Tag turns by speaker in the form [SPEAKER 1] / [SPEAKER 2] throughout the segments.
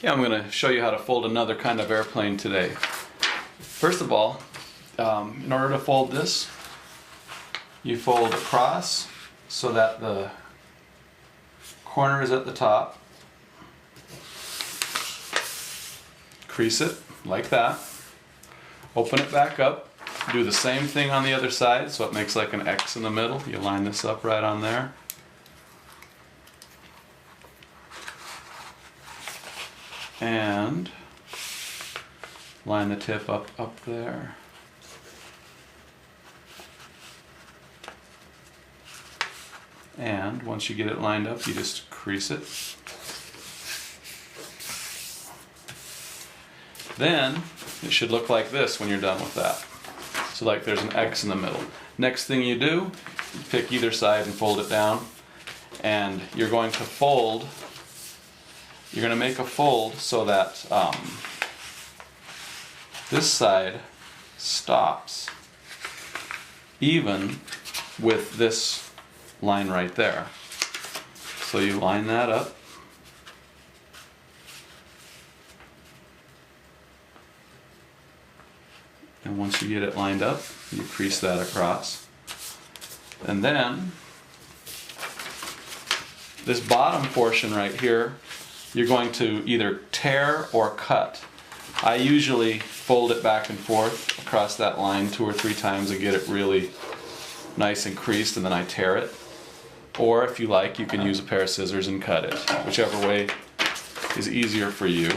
[SPEAKER 1] Okay, I'm going to show you how to fold another kind of airplane today. First of all, in order to fold this, you fold across so that the corner is at the top. Crease it like that. Open it back up. Do the same thing on the other side so it makes like an X in the middle. You line this up right on there. And line the tip up there. And once you get it lined up, you just crease it. Then it should look like this when you're done with that. So like there's an X in the middle. Next thing you do, you pick either side and fold it down. And you're going to fold, you're going to make a fold so that this side stops even with this line right there. So you line that up. And once you get it lined up, you crease that across. And then this bottom portion right here, you're going to either tear or cut. I usually fold it back and forth across that line 2 or 3 times and get it really nice and creased, and then I tear it. Or if you like, you can use a pair of scissors and cut it, whichever way is easier for you.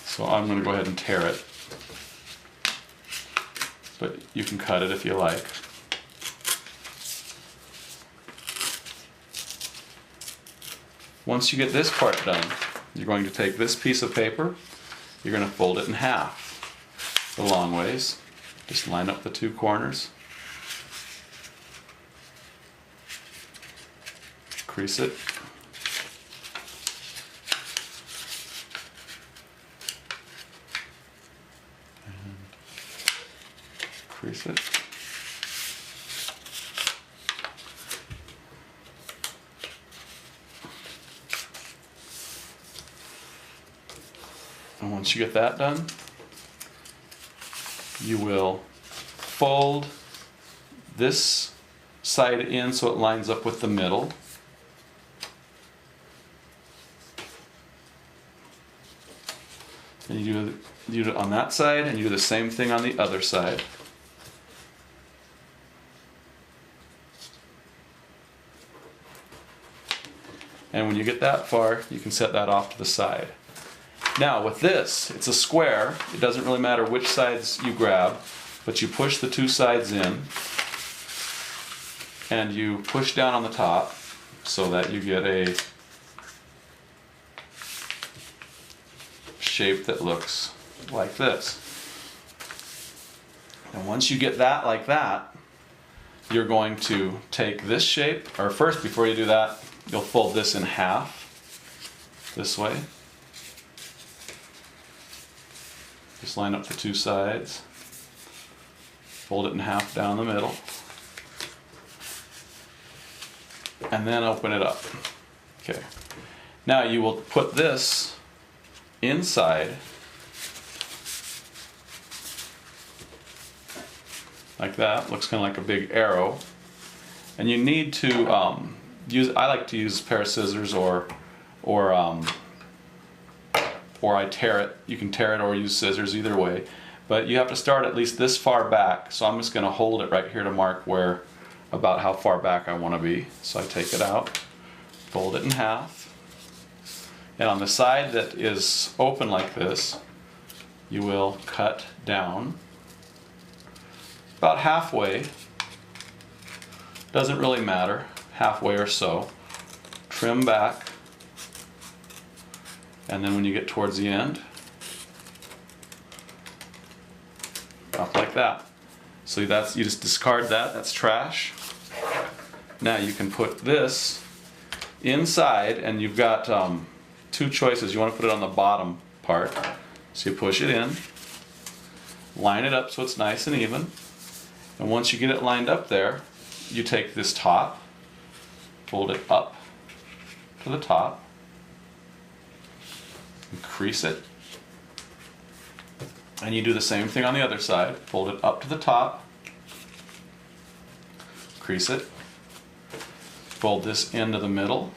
[SPEAKER 1] So I'm going to go ahead and tear it, but you can cut it if you like. Once you get this part done, you're going to take this piece of paper, you're going to fold it in half the long ways. Just line up the 2 corners, crease it, crease it. And once you get that done, you will fold this side in so it lines up with the middle. And you do it on that side, and you do the same thing on the other side. And when you get that far, you can set that off to the side. Now with this, it's a square. It doesn't really matter which sides you grab, but you push the 2 sides in and you push down on the top so that you get a shape that looks like this. And once you get that like that, you're going to take this shape, or first, before you do that, you'll fold this in half this way. Just line up the 2 sides, fold it in half down the middle, and then open it up. Okay. Now you will put this inside like that. Looks kind of like a big arrow. And you need to I like to use a pair of scissors or I tear it. You can tear it or use scissors, either way. But you have to start at least this far back, so I'm just going to hold it right here to mark about how far back I want to be. So I take it out, fold it in half, and on the side that is open like this, you will cut down about halfway. Doesn't really matter, halfway or so. Trim back. And then when you get towards the end, up like that. So you just discard that, that's trash. Now you can put this inside, and you've got 2 choices. You want to put it on the bottom part. So you push it in, line it up so it's nice and even. And once you get it lined up there, you take this top, fold it up to the top, increase it, and you do the same thing on the other side. Fold it up to the top, crease it, fold this into the middle,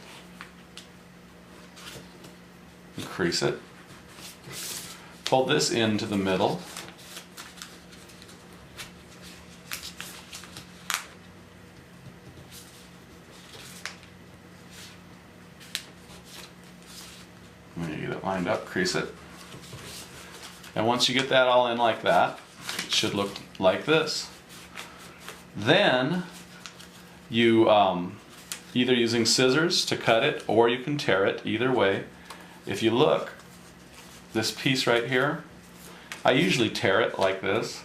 [SPEAKER 1] increase it, fold this into the middle, when you get it lined up, crease it. And once you get that all in like that, it should look like this. Then you either using scissors to cut it, or you can tear it, either way. If you look, this piece right here, I usually tear it like this,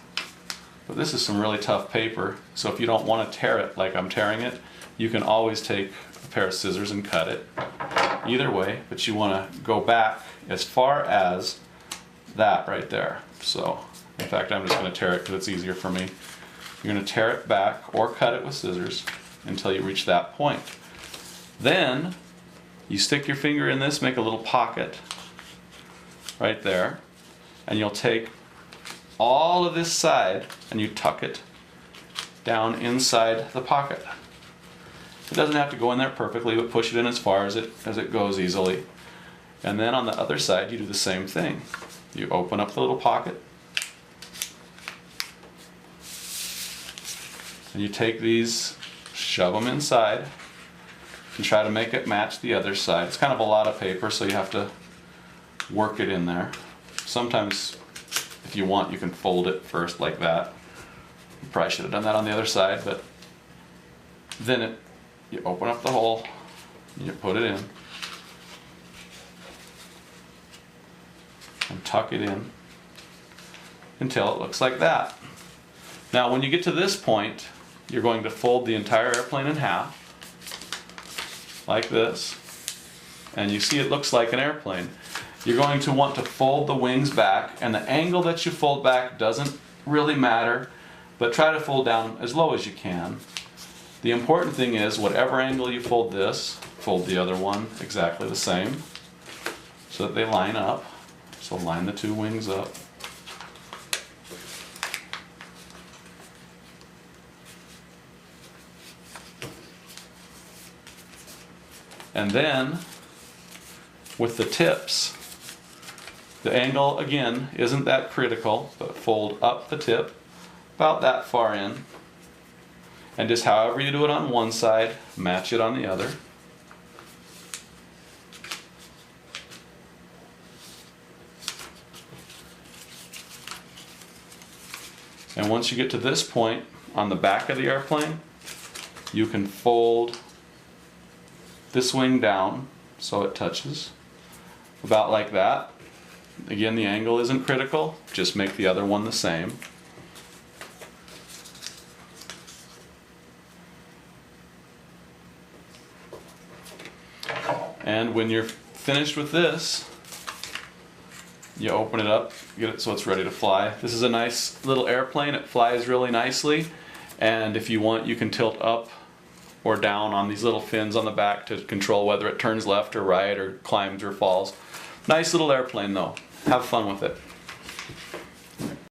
[SPEAKER 1] but this is some really tough paper, so if you don't want to tear it like I'm tearing it, you can always take a pair of scissors and cut it. Either way, but you want to go back as far as that right there. So, in fact, I'm just going to tear it because it's easier for me. You're going to tear it back or cut it with scissors until you reach that point. Then, you stick your finger in this, make a little pocket right there, and you'll take all of this side and you tuck it down inside the pocket. It doesn't have to go in there perfectly, but push it in as far as it goes easily. And then on the other side, you do the same thing. You open up the little pocket, and you take these, shove them inside, and try to make it match the other side. It's kind of a lot of paper, so you have to work it in there. Sometimes, if you want, you can fold it first like that. You probably should have done that on the other side, but then you open up the hole, you put it in, and tuck it in until it looks like that. Now when you get to this point, you're going to fold the entire airplane in half, like this, and you see it looks like an airplane. You're going to want to fold the wings back, and the angle that you fold back doesn't really matter, but try to fold down as low as you can. The important thing is, whatever angle you fold this, fold the other one exactly the same, so that they line up. So line the two wings up. And then, with the tips, the angle, again, isn't that critical, but fold up the tip, about that far in, and just however you do it on one side, match it on the other. And once you get to this point on the back of the airplane, you can fold this wing down so it touches, about like that. Again, the angle isn't critical, just make the other one the same. And when you're finished with this, you open it up, get it so it's ready to fly. This is a nice little airplane. It flies really nicely, and if you want, you can tilt up or down on these little fins on the back to control whether it turns left or right or climbs or falls. Nice little airplane though. Have fun with it.